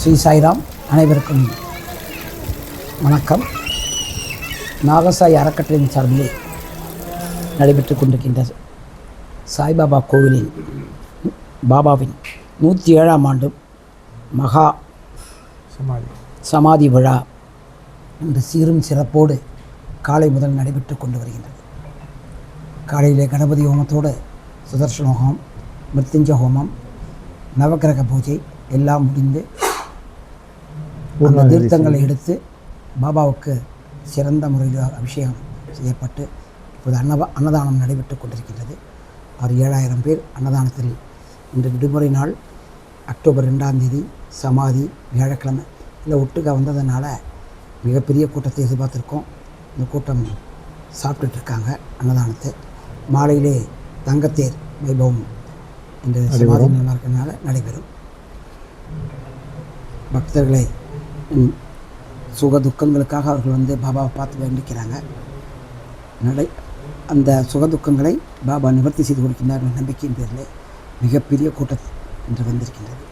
ஸ்ரீ சாய்ராம். அனைவருக்கும் வணக்கம். நாகசாய் அறக்கட்டளையின் சார்பிலே நடைபெற்று கொண்டிருக்கின்ற சாய்பாபா கோவிலில் பாபாவின் 107ஆம் ஆண்டு மகா சமாதி விழா இன்று சீரும் சிறப்போடு காலை முதல் நடைபெற்று கொண்டு வருகின்றது. காலையிலே கணபதி ஹோமத்தோடு சுதர்ஷன ஹோமம், மிருத்யுஞ்ச ஹோமம், நவக்கிரக பூஜை எல்லாம் முடிந்து அந்த தீர்த்தங்களை எடுத்து பாபாவுக்கு சிறந்த முறையில் அபிஷேகம் செய்யப்பட்டு இப்போது அன்னதானம் நடைபெற்று கொண்டிருக்கின்றது. 7,000 பேர் அன்னதானத்தில் இன்று விடுமுறை நாள் அக்டோபர் 2ஆம் தேதி சமாதி வியாழக்கிழமை இல்லை ஒட்டுக்க வந்ததுனால மிகப்பெரிய கூட்டத்தை எதிர்பார்த்துருக்கோம். இந்த கூட்டம் சாப்பிட்டுட்ருக்காங்க அன்னதானத்தை. மாலையிலே தங்கத்தேர் வைபவம் இந்த சமாதி நிலமாக இருக்கிறதுனால நடைபெறும். பக்தர்களை சுக துக்கங்களுக்காக அவர்கள் பாபாவை பார்த்து வேண்டிக்கிறாங்க. அந்த சுகதுக்கங்களை பாபா நிவர்த்தி செய்து கொடுக்கின்றார் நம்பிக்கையின் பேரில் மிகப்பெரிய கூட்டம் இன்று வந்திருக்கின்றது.